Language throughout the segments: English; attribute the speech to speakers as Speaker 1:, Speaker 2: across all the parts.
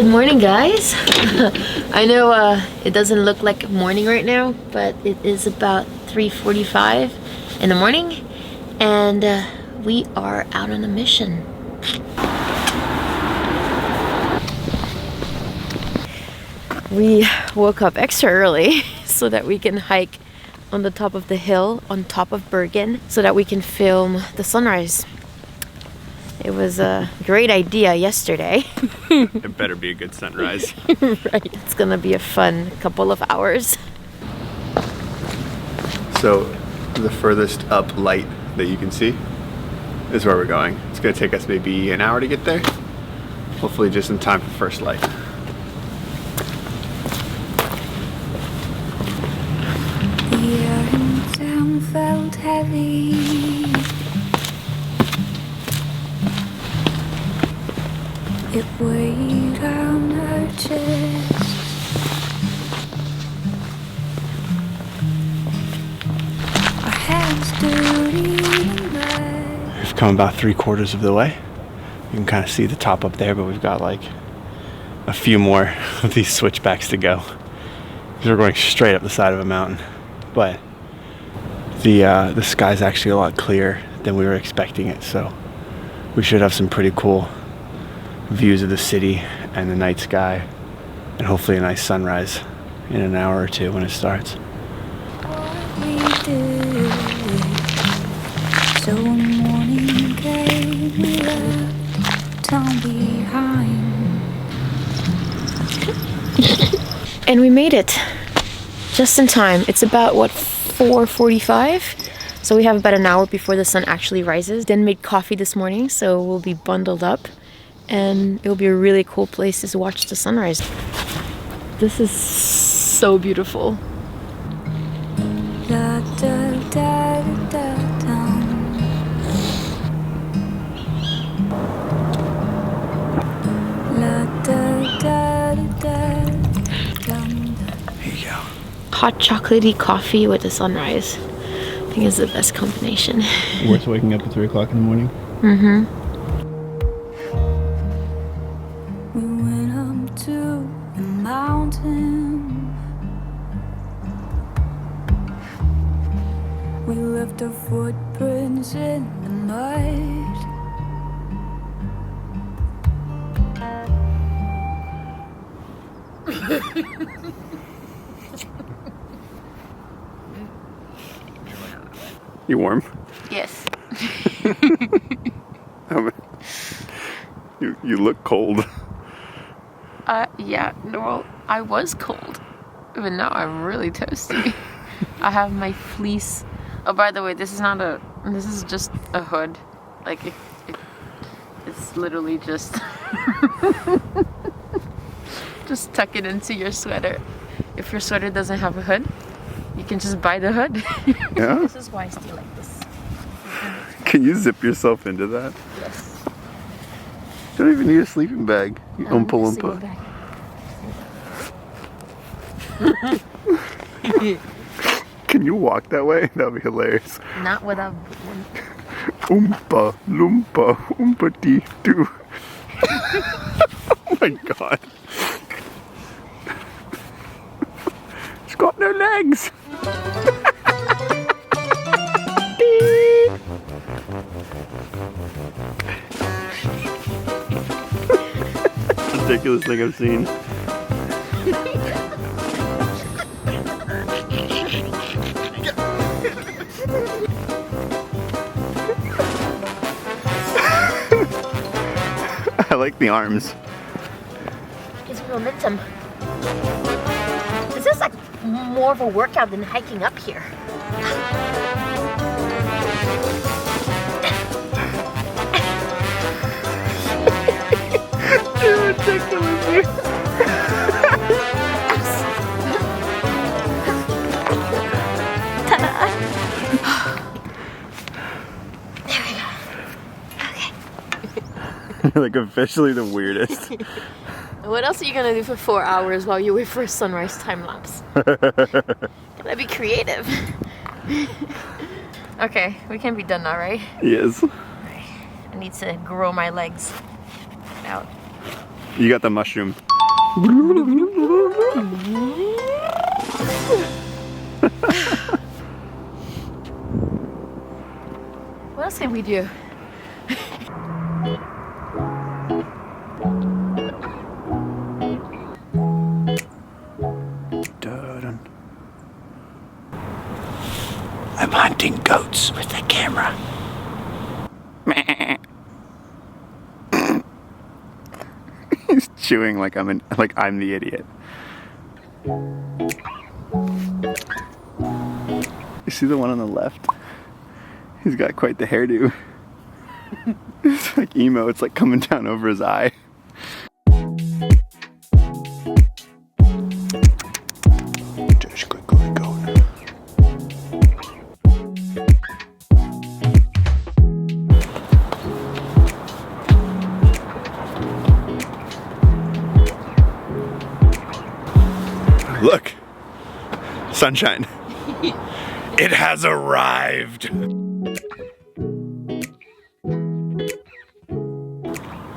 Speaker 1: Good morning, guys. I know it doesn't look like morning right now, but it is about 3:45 in the morning, and we are out on a mission. We woke up extra early so that we can hike on the top of the hill on top of Bergen so that we can film the sunrise. It was a great idea yesterday.
Speaker 2: It better be a good sunrise.
Speaker 1: Right, it's gonna be a fun couple of hours.
Speaker 2: So the furthest up light that you can see is where we're going. It's gonna take us maybe an hour to get there. Hopefully just in time for first light.
Speaker 3: The air in town felt heavy. It weighed on her chest. Our hands dirty and red.
Speaker 2: We've come about 3/4 of the way. You can kind of see the top up there, but we've got like a few more of these switchbacks to go. We're going straight up the side of a mountain, but the sky's actually a lot clearer than we were expecting it, so we should have some pretty cool views of the city and the night sky, and hopefully a nice sunrise in an hour or two when it starts.
Speaker 3: What we did. So when morning came, we left town behind.
Speaker 1: And we made it just in time. It's about, what, 4:45? So we have about an hour before the sun actually rises. Then made coffee this morning, so we'll be bundled up. And it'll be a really cool place to watch the sunrise. This is so beautiful.
Speaker 3: Da, da, da, da, da. La, da, da, da, da.
Speaker 2: Here you go.
Speaker 1: Hot chocolatey coffee with the sunrise. I think it's the best combination.
Speaker 2: Worth waking up at 3 o'clock in the morning?
Speaker 1: Mm-hmm.
Speaker 3: We went up to the mountain. We left our footprints in the mud.
Speaker 2: You warm?
Speaker 1: Yes.
Speaker 2: You look cold.
Speaker 1: Yeah, well, I was cold. But now I'm really toasty. I have my fleece. Oh, by the way, this is just a hood. Like, it's literally just... just tuck it into your sweater. If your sweater doesn't have a hood, you can just buy the hood.
Speaker 2: Yeah?
Speaker 1: This is why I stay like this.
Speaker 2: Can you zip yourself into that?
Speaker 1: Yes.
Speaker 2: You don't even need a sleeping bag. You Oompa Loompa. Can you walk that way? That would be hilarious.
Speaker 1: Not without...
Speaker 2: Oompa Loompa Oompa Dee Doo. Oh my god. It's got no legs. Ridiculous thing I've seen. I like the arms.
Speaker 1: Gives me momentum. This is like more of a workout than hiking up here.
Speaker 2: You're ridiculous. You're like officially the weirdest.
Speaker 1: What else are you gonna do for 4 hours while you wait for a sunrise time lapse? Gotta be creative. Okay, we can be done now, right?
Speaker 2: Yes.
Speaker 1: I need to grow my legs out.
Speaker 2: You got the mushroom.
Speaker 1: What else can we do?
Speaker 2: Dun. I'm hunting goats with the camera. He's chewing like I'm the idiot. You see the one on the left? He's got quite the hairdo. It's like emo, it's like coming down over his eye. Just quickly go now. Look, sunshine. It has arrived.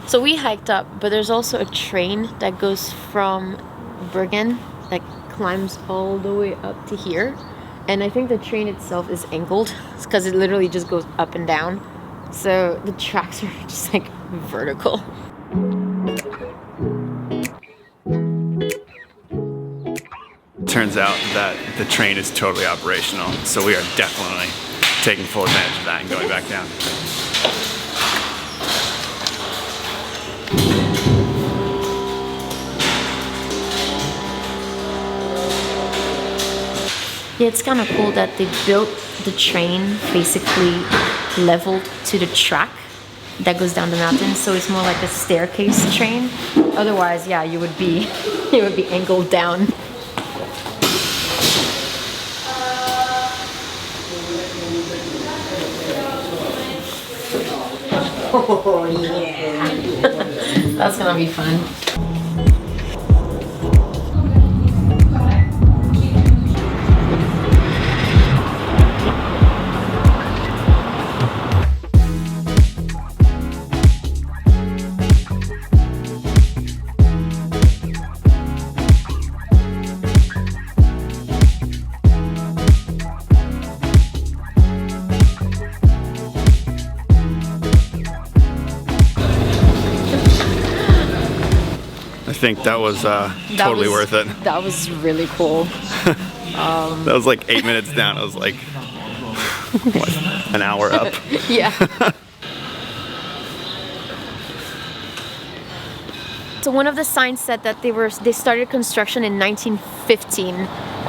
Speaker 1: So we hiked up, but there's also a train that goes from Bergen that climbs all the way up to here. And I think the train itself is angled because it literally just goes up and down. So the tracks are just like vertical.
Speaker 2: Turns out that the train is totally operational, so we are definitely taking full advantage of that and going back down.
Speaker 1: Yeah, it's kind of cool that they built the train basically leveled to the track that goes down the mountain, so it's more like a staircase train. Otherwise, yeah, you would be angled down. Oh yeah, that's gonna be fun.
Speaker 2: I think that was totally worth it.
Speaker 1: That was really cool.
Speaker 2: That was like 8 minutes down. I was like, what, an hour up?
Speaker 1: Yeah. So one of the signs said that they started construction in 1915,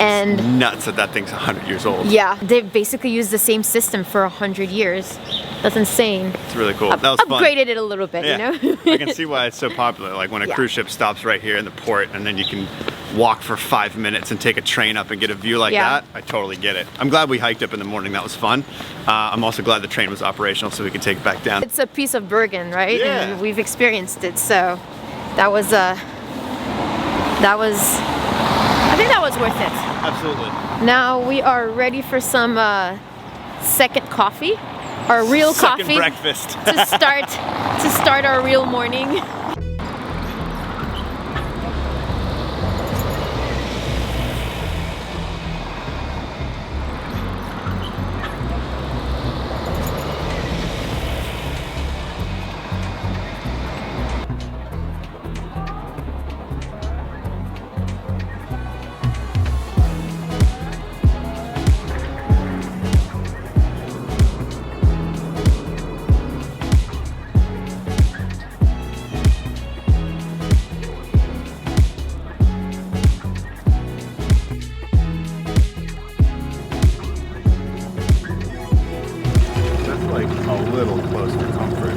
Speaker 1: and
Speaker 2: nuts that thing's 100 years old.
Speaker 1: yeah, they basically used the same system for 100 years. That's insane.
Speaker 2: It's really cool. That was fun.
Speaker 1: Upgraded it a little bit,
Speaker 2: Yeah.
Speaker 1: you know?
Speaker 2: I can see why it's so popular. Like when a cruise ship stops right here in the port, and then you can walk for 5 minutes and take a train up and get a view like that. I totally get it. I'm glad we hiked up in the morning. That was fun. I'm also glad the train was operational so we could take it back down.
Speaker 1: It's a piece of Bergen, right?
Speaker 2: Yeah.
Speaker 1: And we've experienced it, so that was I think that was worth it.
Speaker 2: Absolutely.
Speaker 1: Now we are ready for some second coffee, our real
Speaker 2: Second
Speaker 1: coffee
Speaker 2: breakfast.
Speaker 1: to start our real morning.
Speaker 2: Like a little close for comfort.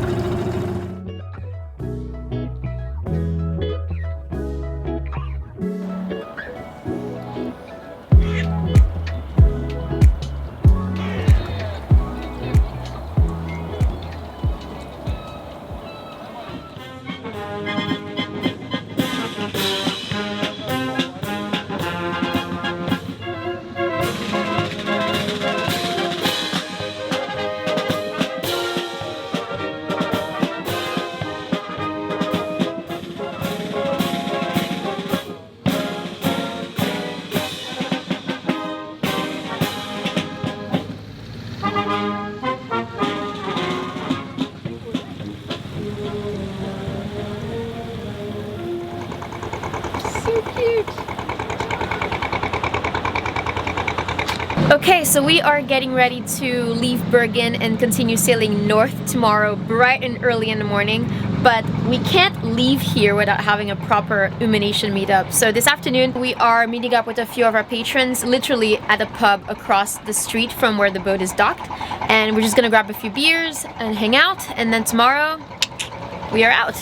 Speaker 1: so we are getting ready to leave Bergen and continue sailing north tomorrow bright and early in the morning, but we can't leave here without having a proper Umination meetup. So this afternoon we are meeting up with a few of our patrons literally at a pub across the street from where the boat is docked, and we're just gonna grab a few beers and hang out, and then tomorrow we are out.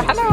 Speaker 4: Hello.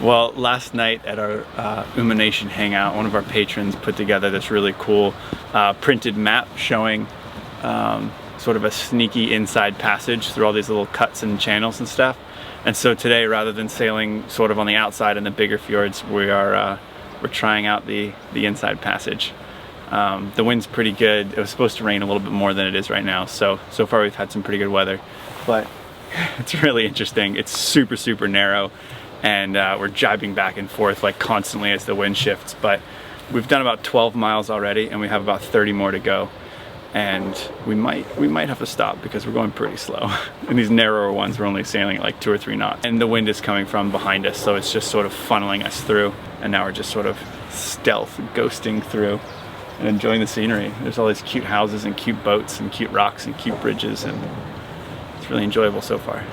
Speaker 2: Well, last night at our Umination hangout, one of our patrons put together this really cool printed map showing sort of a sneaky inside passage through all these little cuts and channels and stuff. And so today, rather than sailing sort of on the outside in the bigger fjords, we're trying out the inside passage. The wind's pretty good. It was supposed to rain a little bit more than it is right now, so far we've had some pretty good weather. But it's really interesting. It's super, super narrow, and we're jibing back and forth like constantly as the wind shifts. But we've done about 12 miles already, and we have about 30 more to go. And we might have to stop because we're going pretty slow. In these narrower ones, we're only sailing at like 2 or 3 knots. And the wind is coming from behind us, so it's just sort of funneling us through. And now we're just sort of stealth ghosting through and enjoying the scenery. There's all these cute houses and cute boats and cute rocks and cute bridges, and it's really enjoyable so far.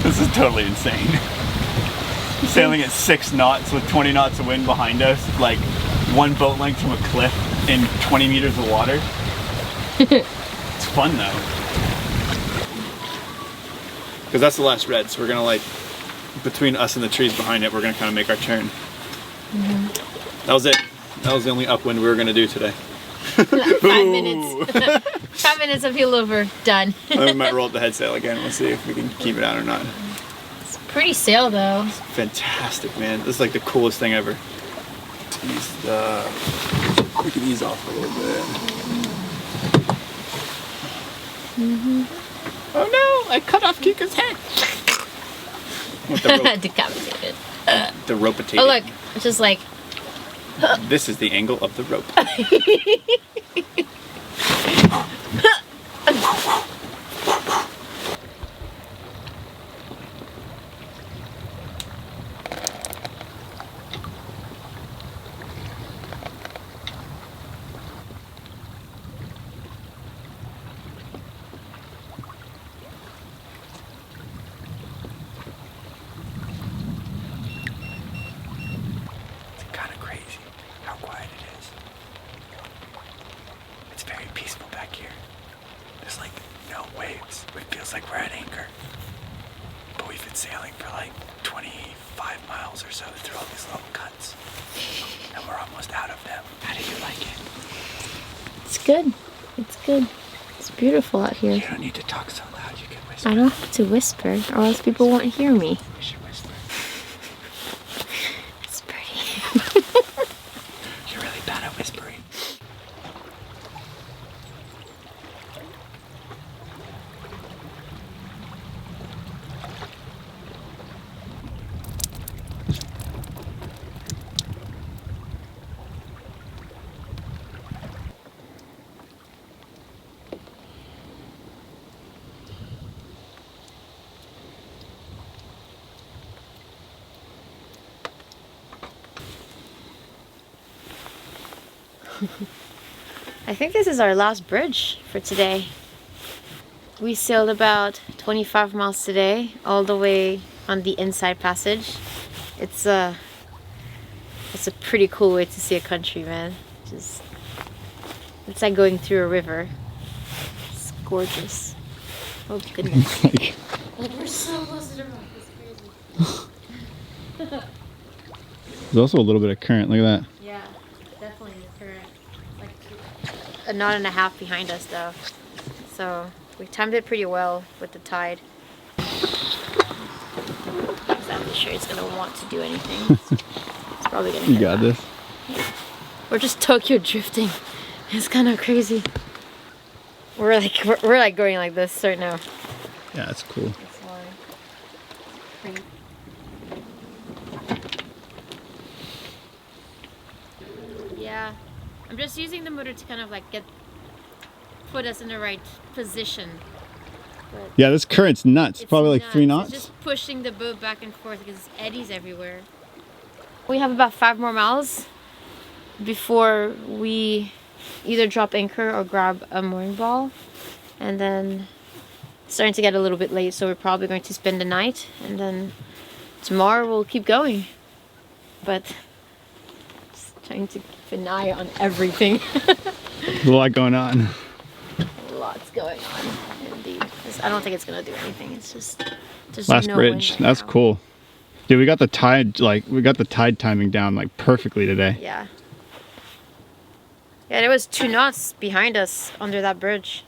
Speaker 2: This is totally insane. Sailing at 6 knots with 20 knots of wind behind us, like one boat length from a cliff in 20 meters of water. It's fun though. Because that's the last red, so we're gonna like, between us and the trees behind it, we're gonna kind of make our turn. That was it. That was the only upwind we were gonna do today.
Speaker 1: 5 minutes. 5 minutes of heel over, done.
Speaker 4: I might roll up the head sail again. We'll see if we can keep it on or not.
Speaker 1: It's a pretty sail though.
Speaker 4: Fantastic, man. This is like the coolest thing ever. We can ease off a little bit. Oh no! I cut off Kika's head. With the rope.
Speaker 1: Decapitated.
Speaker 4: The rope-a-tated.
Speaker 1: Oh look, it's just like.
Speaker 4: This is the angle of the rope. Kind of crazy how quiet it is. It's very peaceful back here. There's like no waves. It feels like we're at anchor. But we've been sailing for like 25 miles or so through all these little cuts. And we're almost out of them. How do you like it?
Speaker 1: It's good. It's good. It's beautiful out here.
Speaker 4: You don't need to talk so loud. You can whisper.
Speaker 1: I don't have to whisper, or else people won't hear me.
Speaker 4: You should whisper.
Speaker 1: It's pretty.
Speaker 4: You're really bad at whispering.
Speaker 1: I think this is our last bridge for today. We sailed about 25 miles today, all the way on the inside passage. It's a pretty cool way to see a country, man. It's like going through a river. It's gorgeous. Oh goodness. We're so close to the rock. It's crazy.
Speaker 5: There's also a little bit of current. Look at that.
Speaker 1: Yeah, definitely the current. Like a knot and a half behind us though. So we timed it pretty well with the tide. Not exactly sure it's gonna want to do anything. It's probably gonna.
Speaker 5: You got this.
Speaker 1: We're just Tokyo drifting. It's kind of crazy. We're like going like this right now.
Speaker 5: Yeah, that's cool.
Speaker 1: That's why. Great. Yeah, I'm just using the motor to kind of like put us in the right position. But
Speaker 5: Yeah, this current's nuts.
Speaker 1: it's
Speaker 5: Probably like
Speaker 1: nuts.
Speaker 5: 3 knots.
Speaker 1: It's just pushing the boat back and forth because it's eddies everywhere. We have about 5 more miles before we either drop anchor or grab a mooring ball, and then it's starting to get a little bit late, so we're probably going to spend the night, and then tomorrow we'll keep going. But just trying to keep an eye on everything.
Speaker 5: There's a lot going on.
Speaker 1: Lots going on, indeed. I don't think it's gonna do anything. It's just there's
Speaker 5: Last
Speaker 1: no wind
Speaker 5: bridge.
Speaker 1: right
Speaker 5: That's
Speaker 1: now.
Speaker 5: cool. Dude, we got the tide timing down like perfectly today.
Speaker 1: Yeah. Yeah, there was 2 knots behind us under that bridge.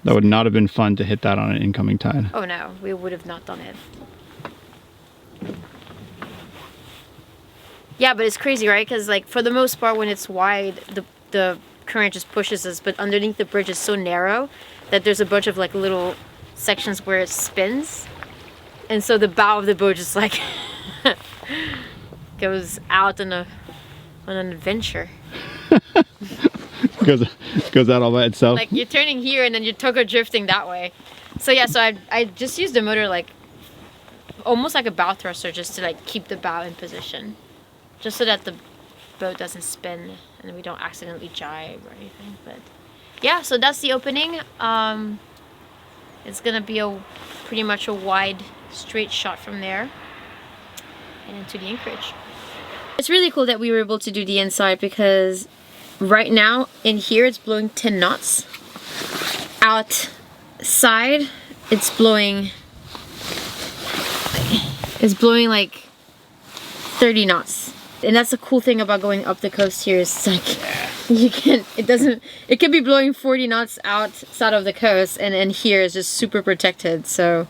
Speaker 5: That would not have been fun to hit that on an incoming tide.
Speaker 1: Oh no, we would have not done it. Yeah, but it's crazy, right? Because like for the most part, when it's wide, the current just pushes us. But underneath the bridge is so narrow that there's a bunch of like little sections where it spins, and so the bow of the boat just like goes out on an adventure.
Speaker 5: goes out all by itself.
Speaker 1: Like you're turning here and then you're Tokyo drifting that way. So yeah, so I just used the motor like almost like a bow thruster just to like keep the bow in position, just so that the boat doesn't spin and we don't accidentally jibe or anything. But yeah, so that's the opening. It's gonna be pretty much a wide straight shot from there and into the anchorage. It's really cool that we were able to do the inside because right now in here it's blowing 10 knots. Outside it's blowing like 30 knots. And that's the cool thing about going up the coast here is like You can, it could be blowing 40 knots outside of the coast, and here is just super protected, so.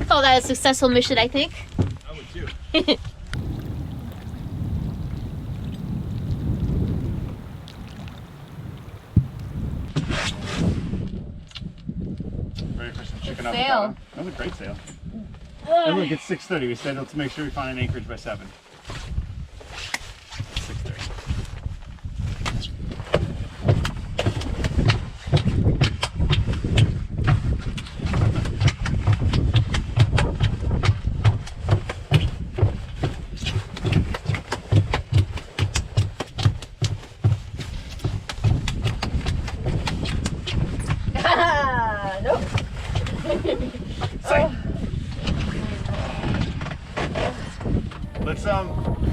Speaker 1: Call that a successful mission, I think.
Speaker 2: I would too. Ready for some chicken up?
Speaker 1: Sail.
Speaker 2: That was a great sail. And look, it's 6:30. We said let's make sure we find an anchorage by 7. 6:30.
Speaker 1: Nope.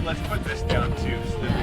Speaker 2: Let's put this down too. So that